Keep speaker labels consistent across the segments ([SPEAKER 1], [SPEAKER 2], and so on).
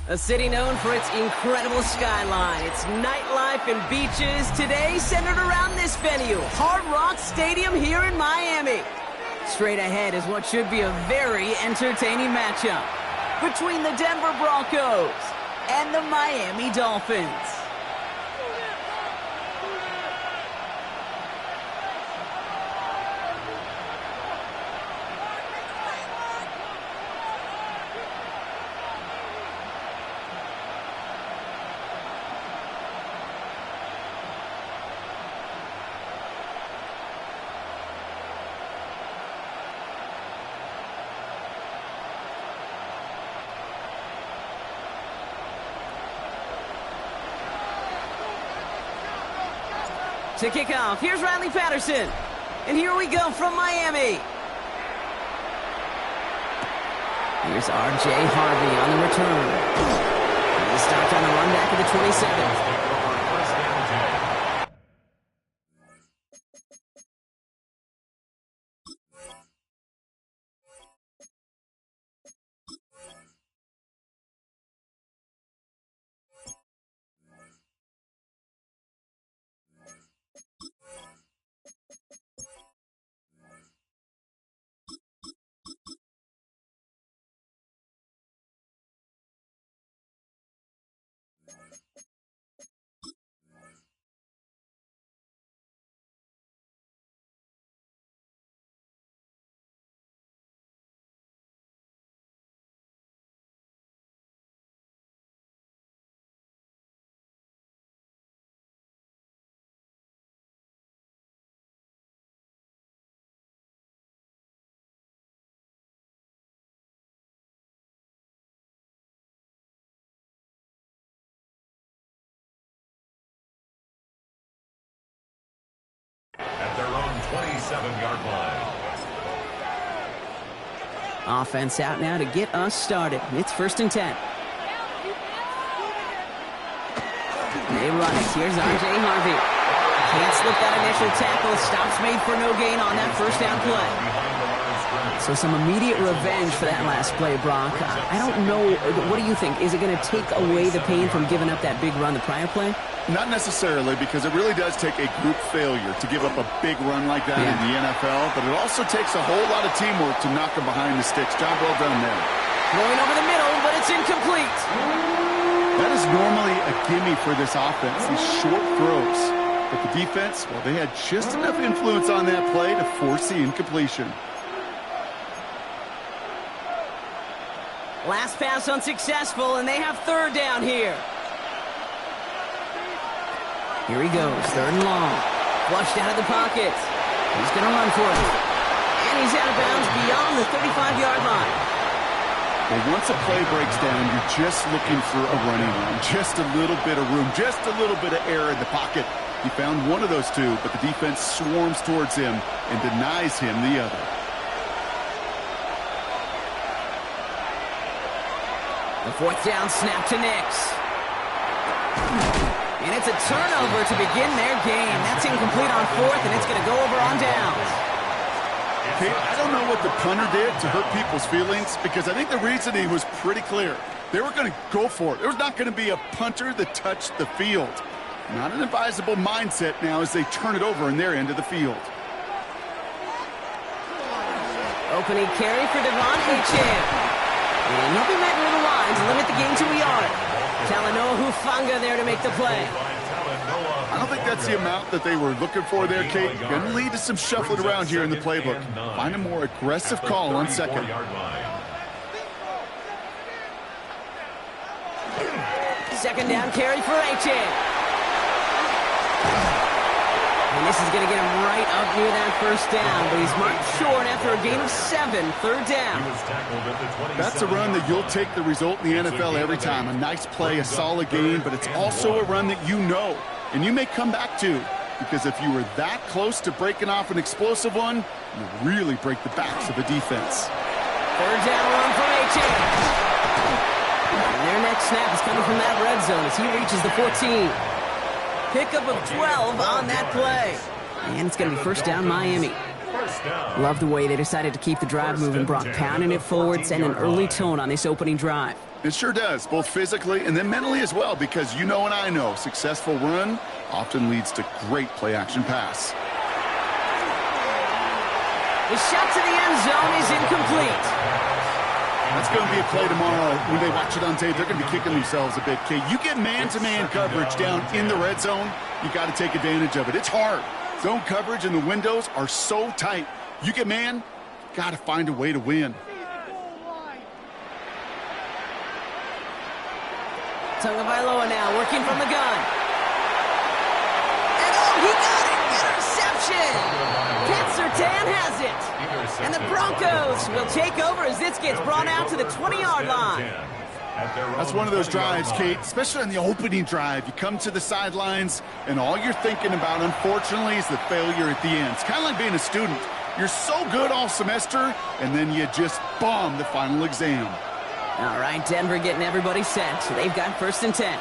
[SPEAKER 1] A city known for its incredible skyline, its nightlife and beaches, today centered around this venue, Hard Rock Stadium here in Miami. Straight ahead is what should be a very entertaining matchup between the Denver Broncos and the Miami Dolphins. To kick off, here's Riley Patterson. And here we go from Miami. Here's R.J. Harvey on the return. He stopped on the run back of the 27th.
[SPEAKER 2] At their own 27-yard line.
[SPEAKER 1] Offense out now to get us started. It's 1st and 10. They run it. Here's R.J. Harvey. Can't slip that initial tackle. Stops made for no gain on that first down play. So some immediate revenge for that last play, Brock. I don't know. What do you think? Is it going to take away the pain from giving up that big run the prior play?
[SPEAKER 3] Not necessarily, because it really does take a group failure to give up a big run like that in the NFL, but it also takes a whole lot of teamwork to knock them behind the sticks. Job well done there.
[SPEAKER 1] Throwing over the middle, but it's incomplete.
[SPEAKER 3] That is normally a gimme for this offense, these short throws. But the defense, well, they had just enough influence on that play to force the incompletion.
[SPEAKER 1] Last pass unsuccessful, and they have 3rd down here. Here he goes, 3rd and long. Flushed out of the pocket. He's going to run for it. And he's out of bounds beyond the 35-yard line.
[SPEAKER 3] Well, once a play breaks down, you're just looking for a running room. Just a little bit of room, just a little bit of air in the pocket. He found one of those two, but the defense swarms towards him and denies him the other.
[SPEAKER 1] The 4th down snap to Nix. And it's a turnover to begin their game. That's incomplete on 4th, and it's going to go over on downs.
[SPEAKER 3] Okay, I don't know what the punter did to hurt people's feelings, because I think the reasoning was pretty clear. They were going to go for it. There was not going to be a punter that touched the field. Not an advisable mindset now as they turn it over in their end of the field.
[SPEAKER 1] Opening carry for Devon Achane. And he'll be met near the line to limit the game to a yard. Talanoa Hufanga there to make the play.
[SPEAKER 3] I don't think that's the amount that they were looking for there, Kate. Going to lead to some shuffling around here in the playbook. Find a more aggressive call on 2nd.
[SPEAKER 1] 2nd down carry for Achane. And this is going to get him right up near that 1st down, but he's marked short after a gain of 7, 3rd down.
[SPEAKER 3] That's a run that you'll take the result in the NFL every time. A nice play, a solid gain, but it's also a run that you know, and you may come back to, because if you were that close to breaking off an explosive one, you really break the backs of the defense.
[SPEAKER 1] 3rd down run from Achane. And their next snap is coming from that red zone as he reaches the 14. Pickup of 12 on that play. And it's going to be 1st down Miami.
[SPEAKER 2] First down.
[SPEAKER 1] Love the way they decided to keep the drive moving, Brock, pounding it forward, send an early tone on this opening drive.
[SPEAKER 3] It sure does, both physically and then mentally as well, because you know and I know successful run often leads to great play-action pass.
[SPEAKER 1] The shot to the end zone is incomplete.
[SPEAKER 3] That's going to be a play tomorrow. When they watch it on tape, they're going to be kicking themselves a bit, Kate. You get man-to-man coverage down in the red zone, you got to take advantage of it. It's hard. Zone coverage and the windows are so tight. You get man, got to find a way to win.
[SPEAKER 1] Tagovailoa now working from the gun. And oh, he got it! Interception! Pat Surtain has it. And the Broncos will take over as this gets brought out to the 20-yard line.
[SPEAKER 3] That's one of those drives, Kate, especially on the opening drive. You come to the sidelines, and all you're thinking about, unfortunately, is the failure at the end. It's kind of like being a student. You're so good all semester, and then you just bomb the final exam.
[SPEAKER 1] All right, Denver getting everybody set. So they've got 1st and 10.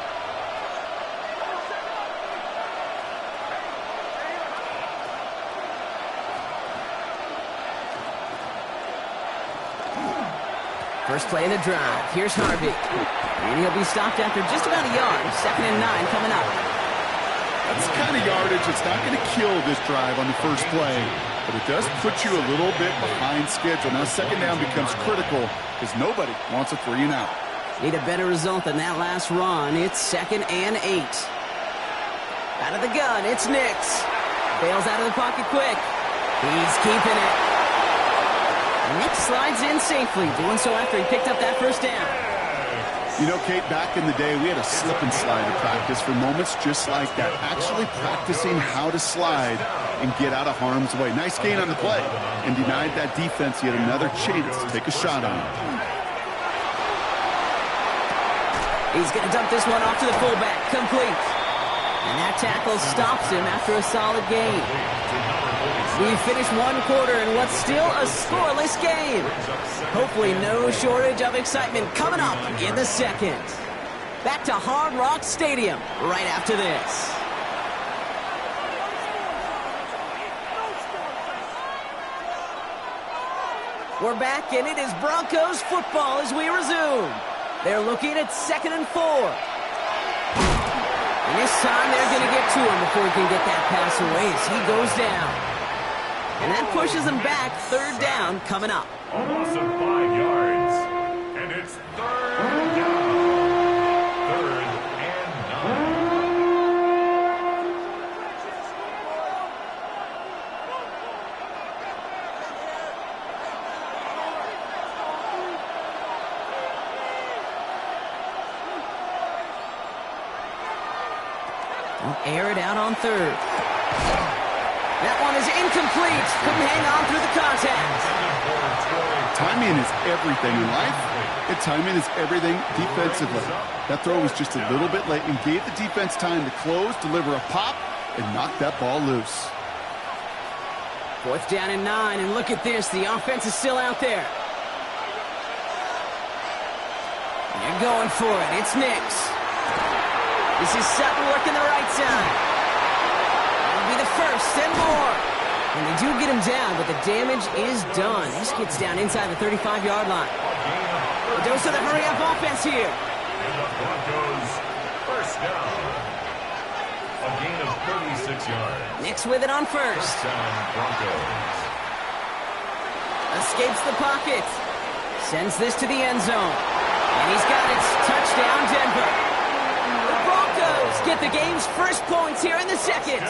[SPEAKER 1] First play of the drive. Here's Harvey. And he'll be stopped after just about a yard. 2nd and 9 coming up.
[SPEAKER 3] That's the kind of yardage that's not going to kill this drive on the first play, but it does put you a little bit behind schedule. Now 2nd down becomes critical because nobody wants a 3 and out.
[SPEAKER 1] Need a better result than that last run. It's 2nd and 8. Out of the gun, it's Nix. Bails out of the pocket quick. He's keeping it. Nix slides in safely, doing so after he picked up that 1st down.
[SPEAKER 3] You know, Kate, back in the day, we had a slip and slide to practice for moments just like that. Actually practicing how to slide and get out of harm's way. Nice gain on the play, and denied that defense yet another chance to take a shot on him.
[SPEAKER 1] He's going to dump this one off to the fullback. Complete. And that tackle stops him after a solid gain. We finished 1 quarter in what's still a scoreless game. Hopefully no shortage of excitement coming up in the 2nd. Back to Hard Rock Stadium right after this. We're back, and it is Broncos football as we resume. They're looking at 2nd and 4. And this time they're going to get to him before he can get that pass away as he goes down. And that pushes him back. 3rd down coming up.
[SPEAKER 2] Almost 5 yards. And it's 3rd down. 3rd and
[SPEAKER 1] 9. Don't air it out on 3rd. That one is incomplete. Couldn't hang on through the contact.
[SPEAKER 3] Timing is everything in life, and timing is everything defensively. That throw was just a little bit late and gave the defense time to close, deliver a pop, and knock that ball loose.
[SPEAKER 1] 4th down and 9, and look at this. The offense is still out there. They're going for it. It's Nix. This is Sutton working the right side. That'll be the 1st and more. And they do get him down, but the damage is done. This gets down inside the 35-yard line. A dose of the hurry-up offense here.
[SPEAKER 2] And the Broncos 1st down. A gain of 36 yards.
[SPEAKER 1] Nix with it on 1st.
[SPEAKER 2] 1st down, Broncos.
[SPEAKER 1] Escapes the pocket. Sends this to the end zone. And he's got it. Touchdown, Denver. The Broncos get the game's first points here in the 2nd.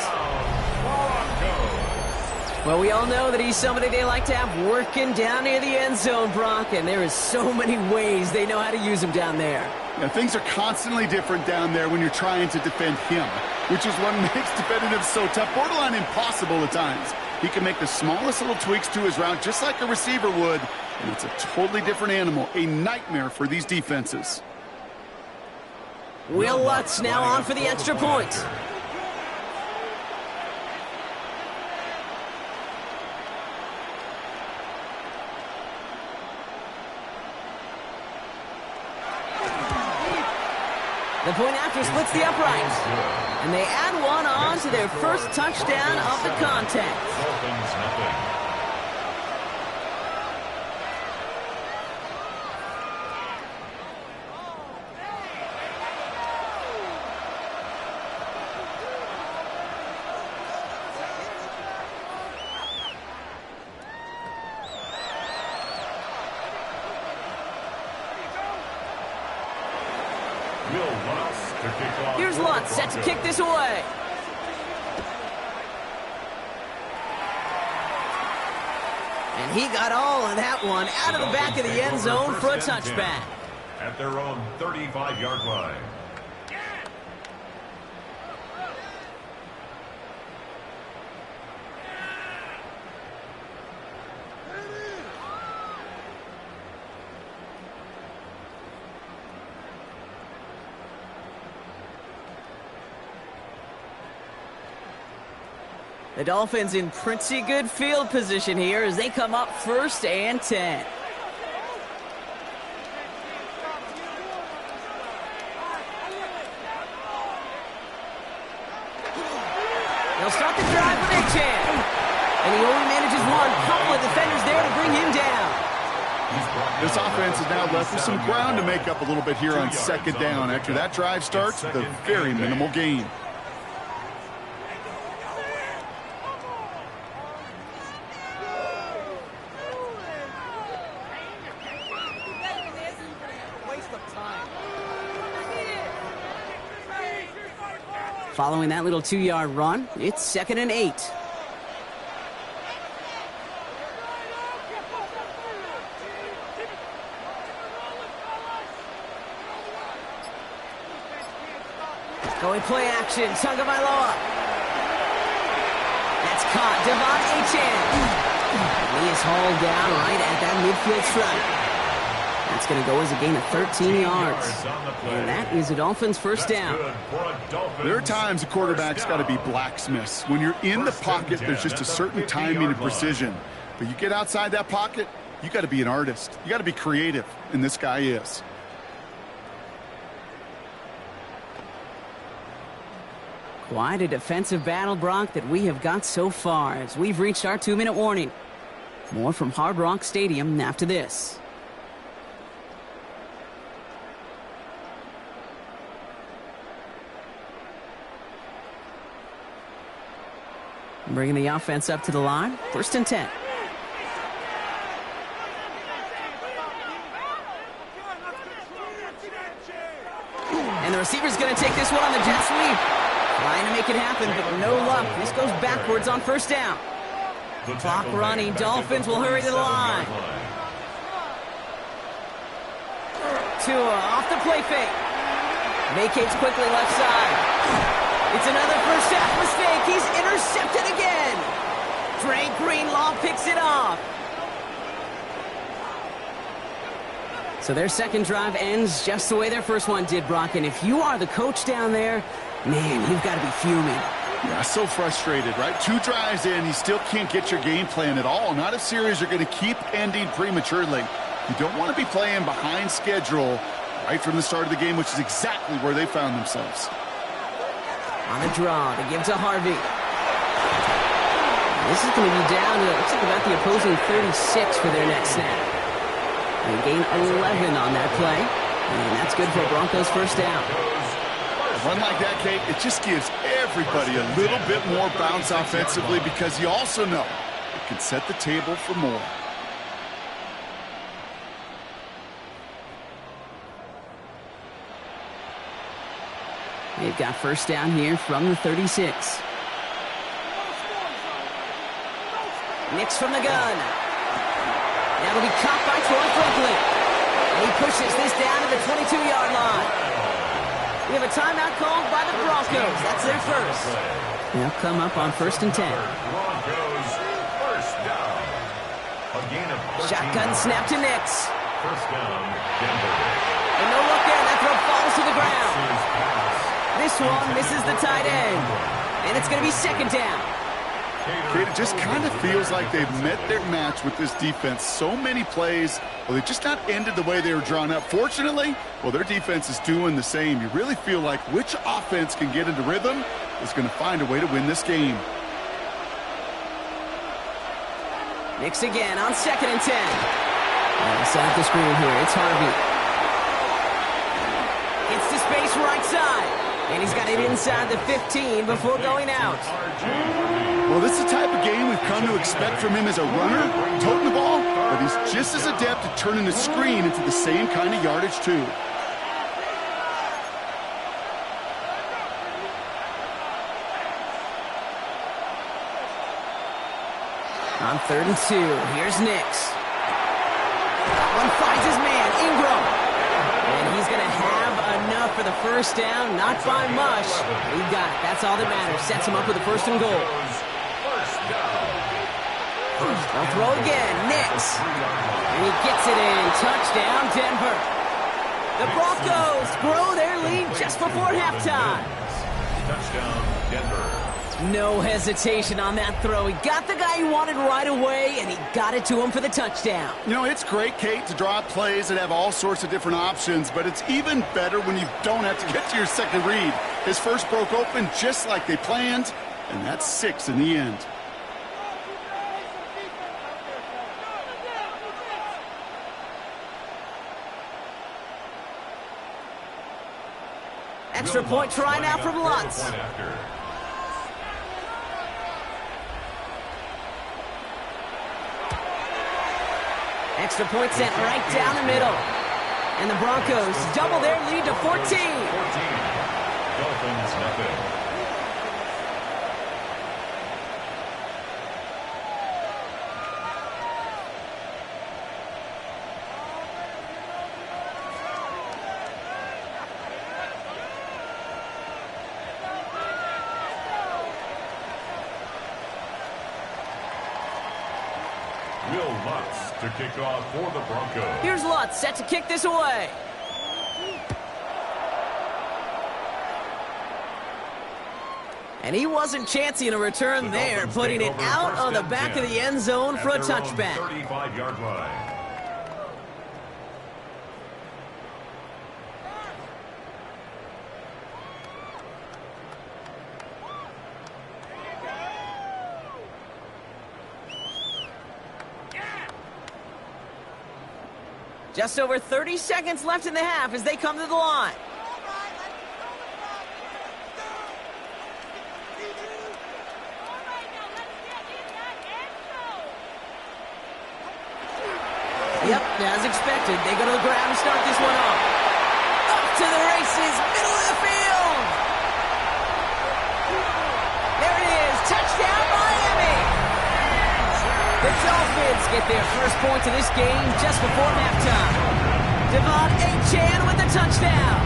[SPEAKER 1] Well, we all know that he's somebody they like to have working down near the end zone, Brock, and there is so many ways they know how to use him down there.
[SPEAKER 3] Yeah, things are constantly different down there when you're trying to defend him, which is what makes defending him so tough, borderline impossible at times. He can make the smallest little tweaks to his route just like a receiver would, and it's a totally different animal, a nightmare for these defenses.
[SPEAKER 1] Will Lutz now on for the extra point. The point after splits the uprights. And they add one on to their first touchdown of the contest. Here's Lutz, set to kick this away. And he got all of that one out of the back of the end zone for a touchback.
[SPEAKER 2] At their own 35-yard line.
[SPEAKER 1] The Dolphins in pretty good field position here as they come up 1st and 10. They'll start the drive with a chance. And he only manages one. Couple of defenders there to bring him down.
[SPEAKER 3] This offense is now left with some ground to make up a little bit here on 2nd down. After that drive starts with a very minimal gain.
[SPEAKER 1] Following that little 2-yard run, it's 2nd and 8. Going play action, Tagovailoa. That's caught, Devon Achane. He is hauled down right at that midfield stripe. That's going to go as a gain of 13 yards. And that is a Dolphins 1st down.
[SPEAKER 3] There are times a quarterback's got to be blacksmiths. When you're in the pocket, there's just a certain timing and precision. But you get outside that pocket, you got to be an artist. You got to be creative, and this guy is.
[SPEAKER 1] Quite a defensive battle, Brock, that we have got so far as we've reached our 2-minute warning. More from Hard Rock Stadium after this. Bringing the offense up to the line. 1st and 10. And the receiver's going to take this one on the jet sweep. Trying to make it happen, but no luck. This goes backwards on 1st down. Clock running. Dolphins will hurry to the line. Tua off the play fake. Vacates quickly left side. It's another 1st half mistake. He's intercepted again. Dre Greenlaw picks it off. So their 2nd drive ends just the way their 1st one did, Brock. And if you are the coach down there, man, you've got to be fuming.
[SPEAKER 3] Yeah, so frustrated, right? 2 drives in, you still can't get your game plan at all. Not if series are going to keep ending prematurely. You don't want to be playing behind schedule right from the start of the game, which is exactly where they found themselves.
[SPEAKER 1] On a draw to give to Harvey. This is going to be down to, looks like about the opposing 36 for their next snap. They gain 11 on that play. And that's good for Broncos 1st down.
[SPEAKER 3] A run like that, Kate, it just gives everybody a little bit more bounce offensively because you also know it can set the table for more.
[SPEAKER 1] They've got 1st down here from the 36. Nix from the gun. That'll be caught by Troy Franklin. And he pushes this down to the 22-yard line. We have a timeout called by the Broncos. That's their 1st. They'll come up on 1st and 10.
[SPEAKER 2] Broncos 1st down. A gain of 13.
[SPEAKER 1] Shotgun snap to Nix.
[SPEAKER 2] 1st down, Denver.
[SPEAKER 1] And no look there. That throw falls to the ground. This one misses the tight end. And it's going to be 2nd down.
[SPEAKER 3] Kate, it just kind of feels like they've met their match with this defense. So many plays, well, they just not ended the way they were drawn up. Fortunately, well, their defense is doing the same. You really feel like which offense can get into rhythm is going to find a way to win this game.
[SPEAKER 1] Nix again on 2nd and 10. And set up the screen here. It's Harvey. It's to space right side. And he's got it inside the 15 before going out.
[SPEAKER 3] Well, this is the type of game we've come to expect from him as a runner, toting the ball, but he's just as adept at turning the screen into the same kind of yardage, too.
[SPEAKER 1] On 3rd and 2, here's Nix. That one finds his man, Ingram. And he's going to have enough for the first down, not by much. He got it. That's all that matters. Sets him up with a 1st and goal. They'll throw again, Nix. And he gets it in. Touchdown, Denver. The Broncos grow their lead just before halftime.
[SPEAKER 2] Touchdown, Denver.
[SPEAKER 1] No hesitation on that throw. He got the guy he wanted right away, and he got it to him for the touchdown.
[SPEAKER 3] You know, it's great, Kate, to draw up plays that have all sorts of different options, but it's even better when you don't have to get to your second read. His first broke open just like they planned, and that's 6 in the end.
[SPEAKER 1] Extra point try now from Lutz. Extra point sent right down the middle. And the Broncos double their lead to 14.
[SPEAKER 2] Dolphins nothing. To kick off for the Broncos.
[SPEAKER 1] Here's Lutz set to kick this away. And he wasn't chancing a return there, putting it out of the back of the end zone for a touchback.
[SPEAKER 2] 35-yard line.
[SPEAKER 1] Just over 30 seconds left in the half as they come to the line. Yep, as expected, they go to the ground and start this one off. Off to the races, middle of the field. There it is, touchdown Miami. The Dolphins get their first points of this game just before halftime. Devon Achane with the touchdown.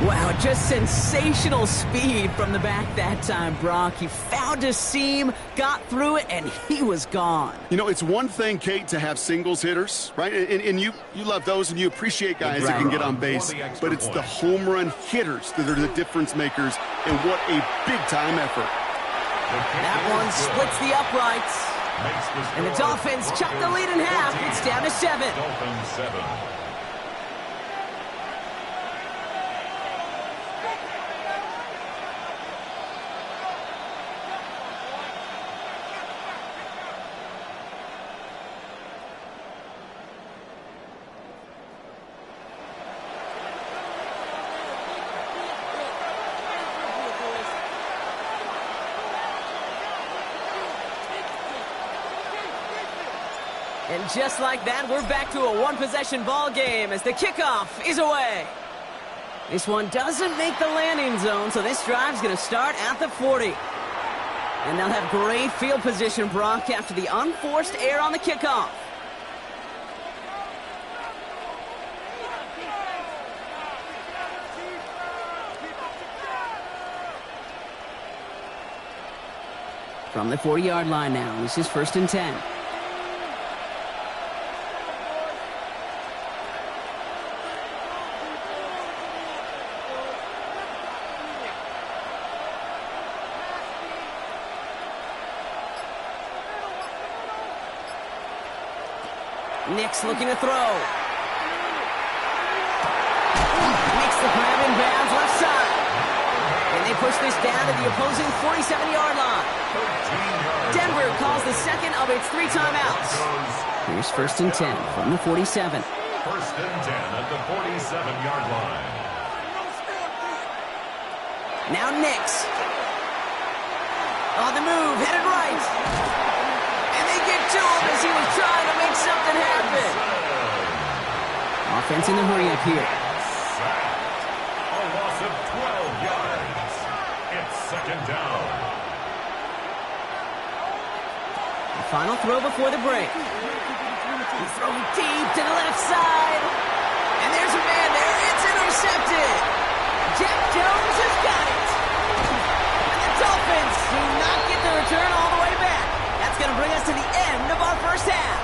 [SPEAKER 1] Wow, just sensational speed from the back that time, Brock. He found a seam, got through it, and he was gone.
[SPEAKER 3] You know, it's one thing, Kate, to have singles hitters, right? And you love those, and you appreciate guys that can get on base. But it's the home run hitters that are the difference makers, and what a big-time effort.
[SPEAKER 1] That one splits the uprights. And the Dolphins chuck the lead in half. It's down to 7.
[SPEAKER 2] Dolphins 7.
[SPEAKER 1] And just like that, we're back to a one-possession ball game as the kickoff is away. This one doesn't make the landing zone, so this drive's going to start at the 40. And they'll have great field position, Brock, after the unforced error on the kickoff. From the 40-yard line now, this is 1st and 10. Nix looking to throw. Makes the grab in bounds left side. And they push this down to the opposing 47-yard line. Denver calls the second of its 3 timeouts. Here's 1st and 10 from the 47.
[SPEAKER 2] 1st and 10 at the 47-yard line.
[SPEAKER 1] Now Nix. On the move, headed right. And they get to him as he was trying to make something happen. Offense in the hurry up here.
[SPEAKER 2] A loss of 12 yards. It's 2nd down.
[SPEAKER 1] Final throw before the break. He throws deep to the left side. And there's a man there. It's intercepted. Jack Jones has got it. And the Dolphins do not get the return all the way back. That's going to bring us to the end of our first half.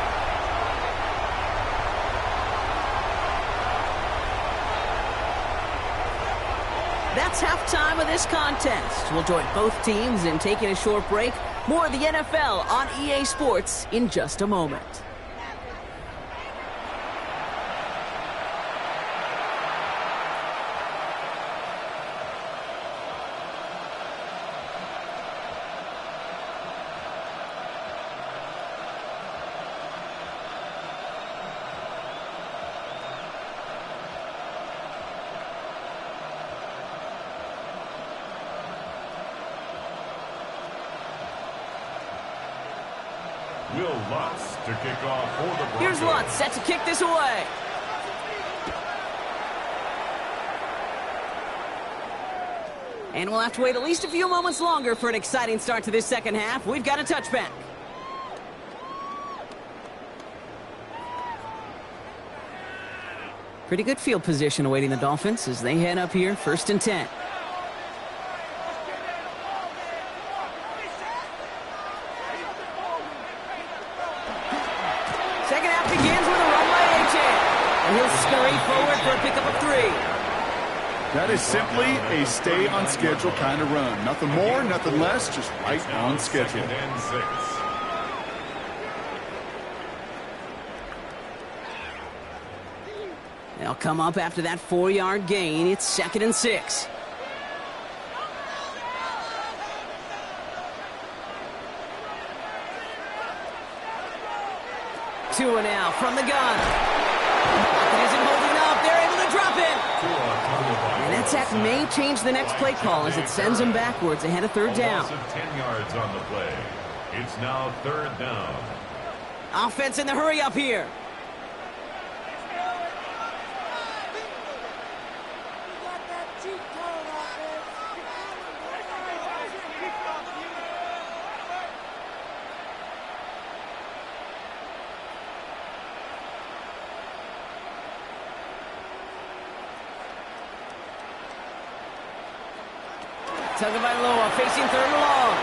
[SPEAKER 1] That's halftime of this contest. We'll join both teams in taking a short break. More of the NFL on EA Sports in just a moment.
[SPEAKER 2] To kick off for the Broncos.
[SPEAKER 1] Here's Lutz set to kick this away. And we'll have to wait at least a few moments longer for an exciting start to this second half. We've got a touchback. Pretty good field position awaiting the Dolphins as they head up here, 1st and 10. He'll scurry forward for a pickup of 3.
[SPEAKER 3] That is simply a stay-on-schedule kind of run. Nothing more, nothing less, just right on schedule.
[SPEAKER 2] 2nd and 6.
[SPEAKER 1] They'll come up after that 4-yard gain. It's 2nd and 6. Tua now from the gun. Isn't holding up. They're able to drop it. And that sack may change the next play call as it sends them backwards ahead of 3rd down.
[SPEAKER 2] A loss of 10 yards on the play. It's now 3rd down.
[SPEAKER 1] Offense in the hurry up here. Tagovailoa facing 3rd and long.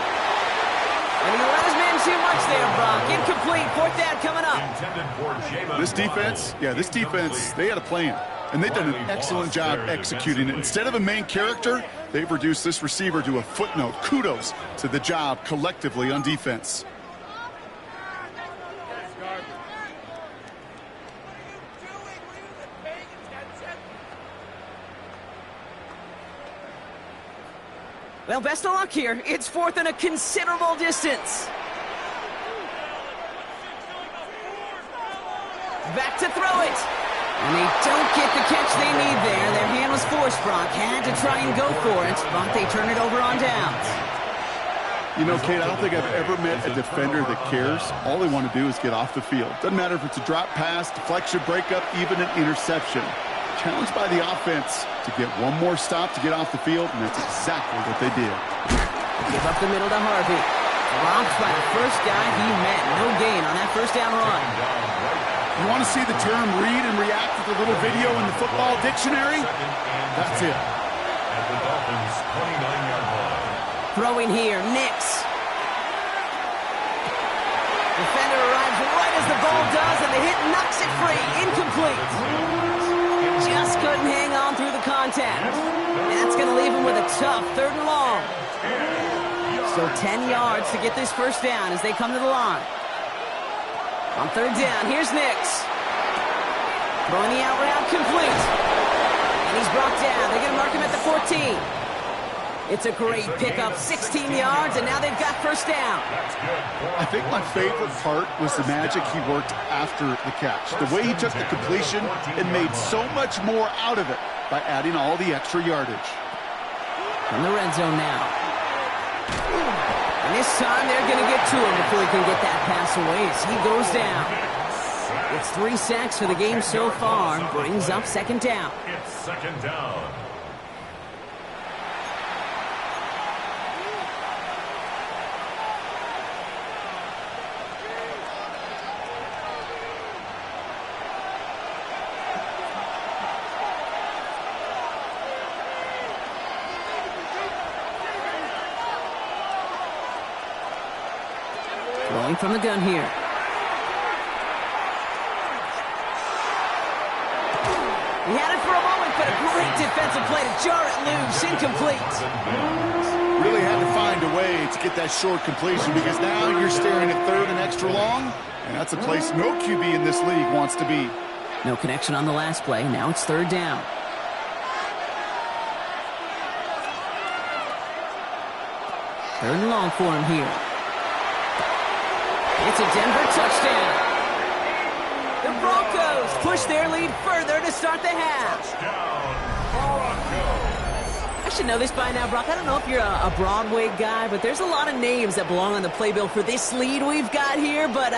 [SPEAKER 1] And he let his man too much there, Brock. Incomplete. 4th down coming up.
[SPEAKER 3] This defense, they had a plan. And they've done an excellent job executing it. Instead of a main character, they've reduced this receiver to a footnote. Kudos to the job collectively on defense.
[SPEAKER 1] Well, best of luck here. It's 4th and a considerable distance. Back to throw it. And they don't get the catch they need there. Their hand was forced, Brock. Had to try and go for it, but they turn it over on downs.
[SPEAKER 3] You know, Kate, I don't think I've ever met a defender that cares. All they want to do is get off the field. Doesn't matter if it's a drop pass, deflection, breakup, even an interception. Challenged by the offense to get one more stop to get off the field, and that's exactly what they did.
[SPEAKER 1] Give up the middle to Harvey. Dropped by the first guy he met. No gain on that 1st down run.
[SPEAKER 3] You want to see the term read and react with a little video in the football dictionary? That's it.
[SPEAKER 2] At the Dolphins' 29-yard line.
[SPEAKER 1] Throwing here, Nix. Defender arrives right as the ball does, and the hit knocks it free. Incomplete. Just couldn't hang on through the contact. And that's going to leave him with a tough 3rd and long. So 10 yards to get this 1st down as they come to the line. On 3rd down, here's Nix. Throwing the out route complete. And he's brought down. They're going to mark him at the 14. It's a great pickup, 16 yards, and now they've got 1st down.
[SPEAKER 3] I think my favorite part was the magic he worked after the catch. The way he took the completion and made so much more out of it by adding all the extra yardage.
[SPEAKER 1] In the red zone now. And this time they're going to get to him before he can get that pass away as he goes down. It's 3 sacks for the game so far. Brings up 2nd down.
[SPEAKER 2] It's 2nd down.
[SPEAKER 1] Throwing from the gun here. He had it for a moment, but a great defensive play to jar it loose. Incomplete.
[SPEAKER 3] Really had to find a way to get that short completion because now you're staring at third and extra long, and that's a place no QB in this league wants to be.
[SPEAKER 1] No connection on the last play. Now it's third down. Third and long for him here. It's a Denver touchdown. The Broncos push their lead further to start the half. I should know this by now, Brock. I don't know if you're a Broadway guy, but there's a lot of names that belong on the playbill for this lead we've got here. But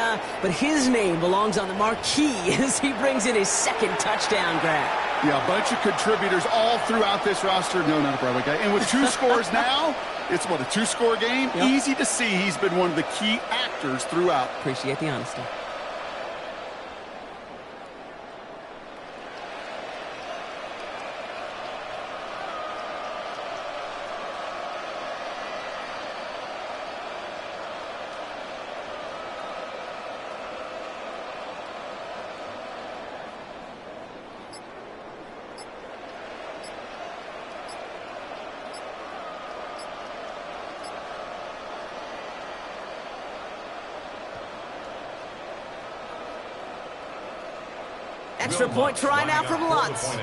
[SPEAKER 1] his name belongs on the marquee as he brings in his second touchdown grab.
[SPEAKER 3] Yeah, a bunch of contributors all throughout this roster. No, not a Broadway guy. And with 2 scores now, it's what, a 2-score game? Yep. Easy to see he's been one of the key actors throughout.
[SPEAKER 1] Appreciate the honesty. Extra point try now from Lutz.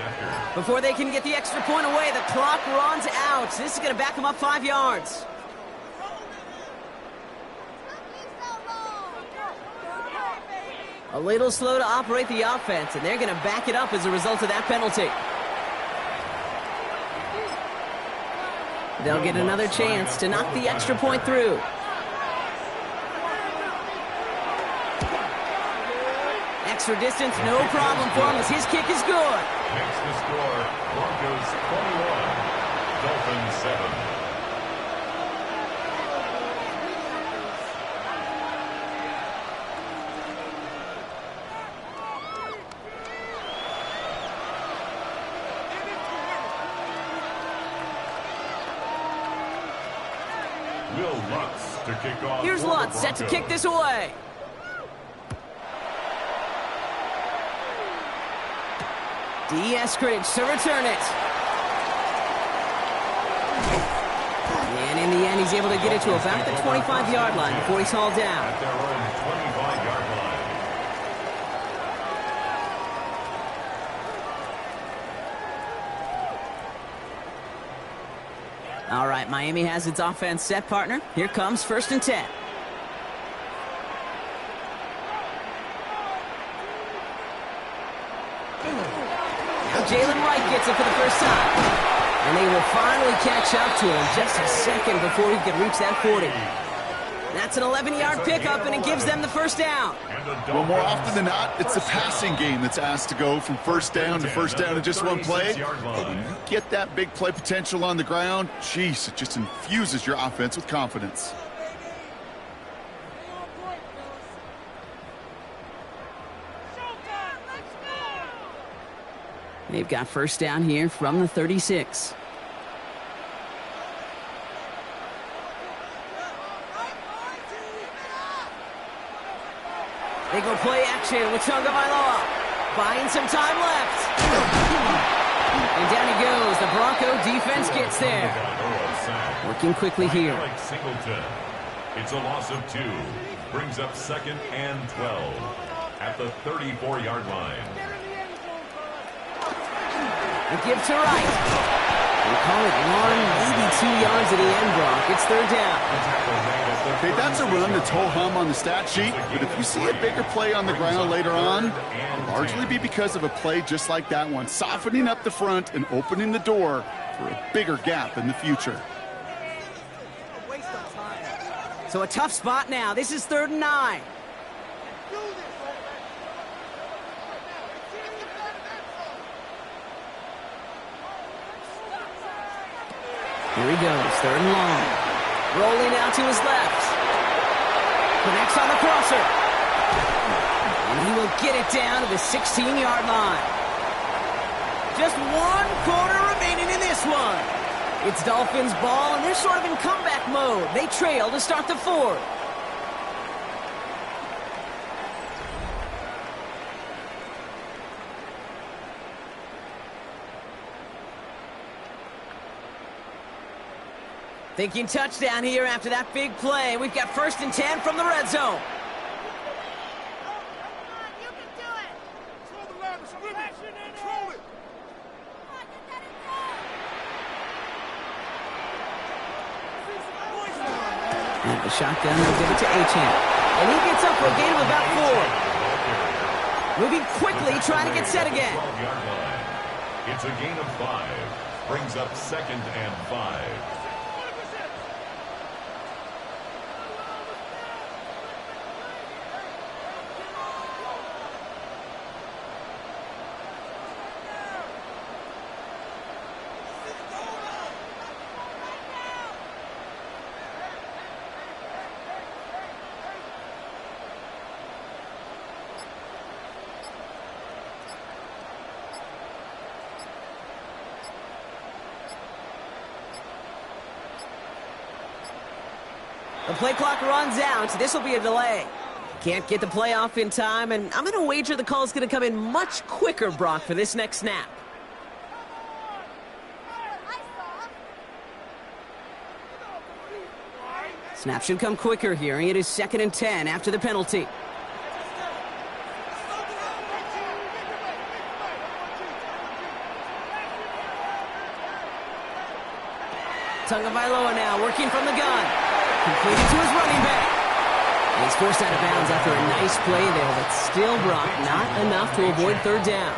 [SPEAKER 1] Before they can get the extra point away, the clock runs out. This is going to back them up 5 yards. A little slow to operate the offense, and they're going to back it up as a result of that penalty. They'll get another chance to knock the extra point through. Extra distance, no problem for him as his kick is good.
[SPEAKER 2] Makes the score, Broncos 21, Dolphins 7. Will Lutz to kick off.
[SPEAKER 1] Here's Lutz set to kick this away. Eskridge to return it. And in the end, he's able to get it to about the 25-yard line before he's hauled down.
[SPEAKER 2] At their own 25-yard line.
[SPEAKER 1] All right, Miami has its offense set, partner. Here comes 1st and 10. Jalen Wright gets it for the first time. And they will finally catch up to him just a second before he can reach that 40. That's an 11-yard pickup, and it gives them the first down.
[SPEAKER 3] Well, more often than not, it's the passing game that's asked to go from first down to first down in just one play. But when you get that big play potential on the ground, geez, it just infuses your offense with confidence.
[SPEAKER 1] They've got first down here from the 36. They go play action with Tagovailoa. Buying some time left. And down he goes. The Bronco defense gets there. Working quickly here.
[SPEAKER 2] Singleton. It's a loss of 2. Brings up 2nd and 12 at the 34-yard line.
[SPEAKER 1] And give to Wright. We call it 1, maybe 2 yards at the end, Brock. It's third down.
[SPEAKER 3] Okay, that's a run that's ho-hum on the stat sheet, but if you see a bigger play on the ground later on, it'll largely be because of a play just like that one, softening up the front and opening the door for a bigger gap in the future.
[SPEAKER 1] So a tough spot now. This is 3rd and 9. Here he goes, 3rd and long. Rolling out to his left. Connects on the crosser. And he will get it down to the 16-yard line. Just 1 quarter remaining in this one. It's Dolphins ball, and they're sort of in comeback mode. They trail to start the 4th. Thinking touchdown here after that big play. We've got 1st and 10 from the red zone. And the shotgun, they'll give it to Achane. And he gets up for a gain of about 4. Moving quickly, trying to get set again.
[SPEAKER 2] It's a gain of 5. Brings up 2nd and 5.
[SPEAKER 1] The play clock runs out. This will be a delay. Can't get the play off in time, and I'm going to wager the call is going to come in much quicker, Brock, for this next snap. Snap should come quicker here. It is 2nd and 10 after the penalty. Tagovailoa now working from the gun. Completed to his running back. And he's forced out of bounds after a nice play there, but still, Brock, not enough to avoid 3rd down.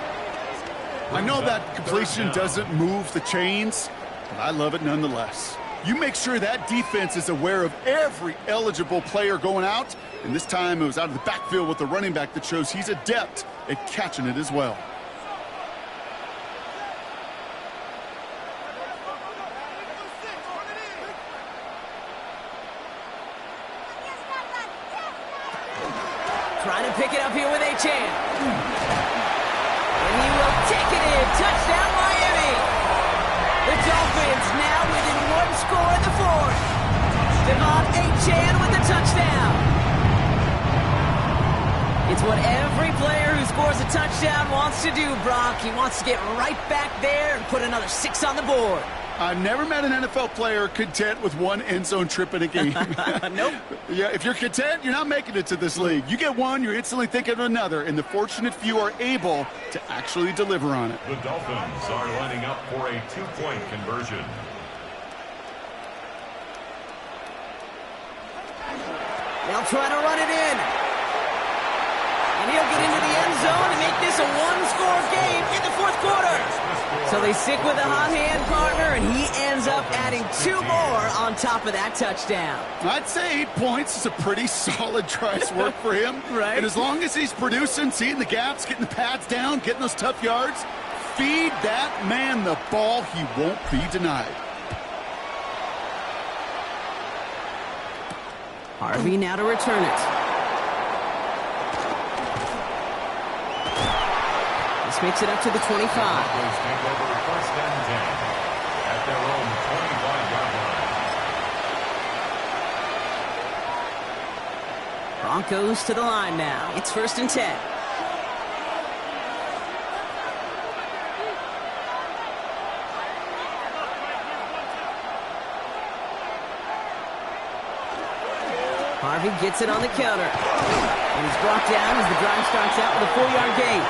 [SPEAKER 3] I know that completion doesn't move the chains, but I love it nonetheless. You make sure that defense is aware of every eligible player going out, and this time it was out of the backfield with the running back that shows he's adept at catching it as well.
[SPEAKER 1] Trying to pick it up here with Achane. And he will take it in. Touchdown, Miami. The Dolphins now within 1 score in the 4th. Achane with the touchdown. It's what every player who scores a touchdown wants to do, Brock. He wants to get right back there and put another 6 on the board.
[SPEAKER 3] I've never met an NFL player content with 1 end zone trip in a game.
[SPEAKER 1] Nope.
[SPEAKER 3] Yeah, if you're content, you're not making it to this league. You get one, you're instantly thinking of another, and the fortunate few are able to actually deliver on it.
[SPEAKER 2] The Dolphins are lining up for a 2-point conversion.
[SPEAKER 1] They'll try to run it in. And he'll get into the end zone and make this a 1-score game in the 4th quarter. So they stick with the hot hand partner, and he ends up adding 2 more on top of that touchdown.
[SPEAKER 3] I'd say 8 points is a pretty solid try's work for him.
[SPEAKER 1] Right.
[SPEAKER 3] And as long as he's producing, seeing the gaps, getting the pads down, getting those tough yards, feed that man the ball, he won't be denied.
[SPEAKER 1] Harvey now to return it. This makes it up to the 25.
[SPEAKER 2] Take over 1st and 10 at their own 25-yard line.
[SPEAKER 1] Broncos to the line now. It's 1st and 10. Harvey gets it on the counter. And he's brought down as the drive starts out with a 4-yard gain.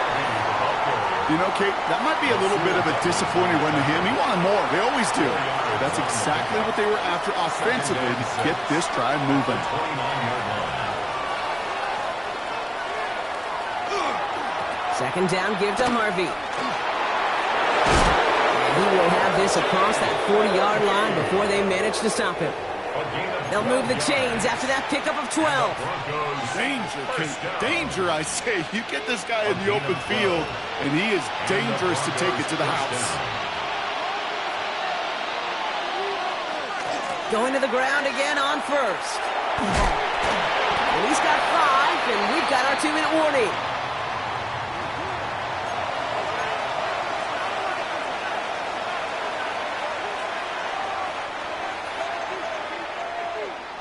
[SPEAKER 3] You know, Kate, that might be a little bit of a disappointing run to him. He wanted more. They always do. But that's exactly what they were after offensively to get this drive moving.
[SPEAKER 2] 29-yard line.
[SPEAKER 1] 2nd down, give to Harvey. And he will have this across that 40-yard line before they manage to stop him. They'll move the chains after that pickup of 12.
[SPEAKER 3] Danger, Kate. Danger, I say. You get this guy in the open field, and he is dangerous to take it to the house.
[SPEAKER 1] Going to the ground again on 1st. And he's got 5, and we've got our 2-minute warning.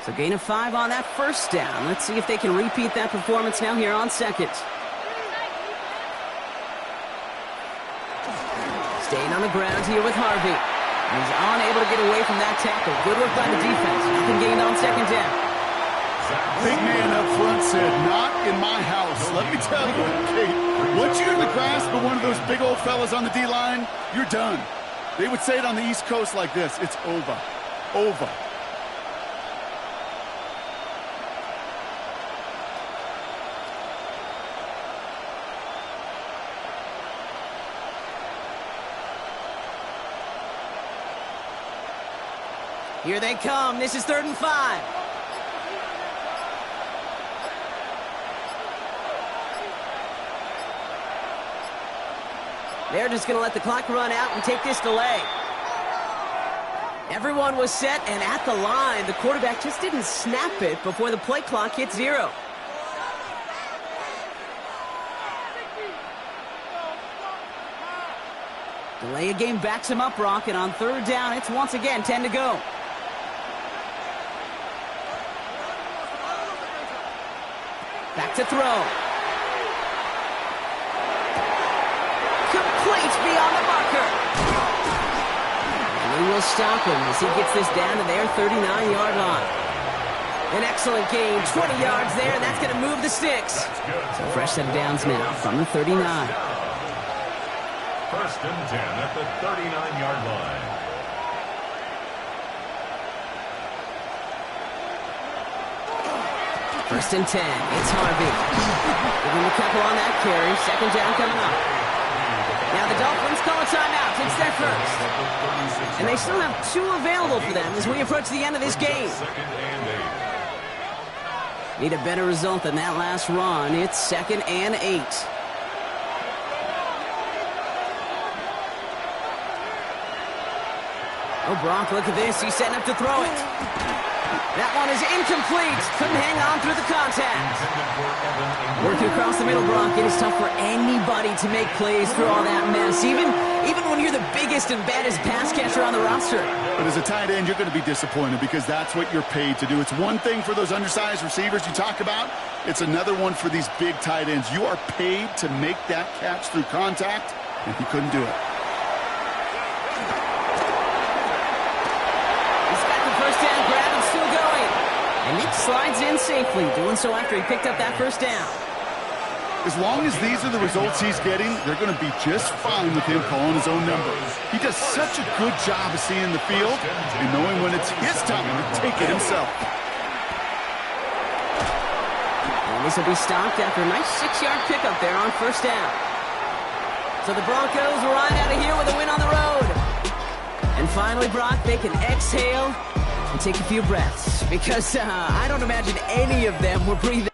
[SPEAKER 1] So gain of 5 on that 1st down. Let's see if they can repeat that performance now here on 2nd. Staying on the ground here with Harvey. He's unable to get away from that tackle. Good work by the defense. Nothing gained on second down.
[SPEAKER 3] Big man up front said, not in my house. Let me tell you, Kate, once you're in the grasp of one of those big old fellas on the D-line, you're done. They would say it on the East Coast like this, it's over. Over.
[SPEAKER 1] Here they come. This is 3rd and 5. They're just going to let the clock run out and take this delay. Everyone was set and at the line. The quarterback just didn't snap it before the play clock hit 0. Delay of game backs him up, Brock, and on 3rd down, it's once again 10 to go. Back to throw. Complete beyond the marker. And he will stop him as he gets this down to their 39-yard line. An excellent gain, 20 yards there, and that's going to move the sticks. So fresh set of downs now from the 39.
[SPEAKER 2] 1st and 10 at the 39-yard line.
[SPEAKER 1] First and 10, it's Harvey. Give him a couple on that carry. 2nd down coming up. Now the Dolphins call a timeout. It's their first. And they still have 2 available for them as we approach the end of this game. Need a better result than that last run. It's 2nd and 8. Oh, Brock, look at this. He's setting up to throw it. That one is incomplete. Couldn't hang on through the contact. Working across the middle, Brock. It is tough for anybody to make plays through all that mess, even when you're the biggest and baddest pass catcher on the roster.
[SPEAKER 3] But as a tight end, you're going to be disappointed because that's what you're paid to do. It's one thing for those undersized receivers you talk about. It's another one for these big tight ends. You are paid to make that catch through contact, and he couldn't do it.
[SPEAKER 1] And Nick slides in safely, doing so after he picked up that 1st down.
[SPEAKER 3] As long as these are the results he's getting, they're going to be just fine with him calling his own number. He does such a good job of seeing the field and knowing when it's his time to take it himself.
[SPEAKER 1] And this will be stopped after a nice 6-yard pickup there on 1st down. So the Broncos ride out of here with a win on the road. And finally, Brock, they can exhale and take a few breaths because I don't imagine any of them were breathing.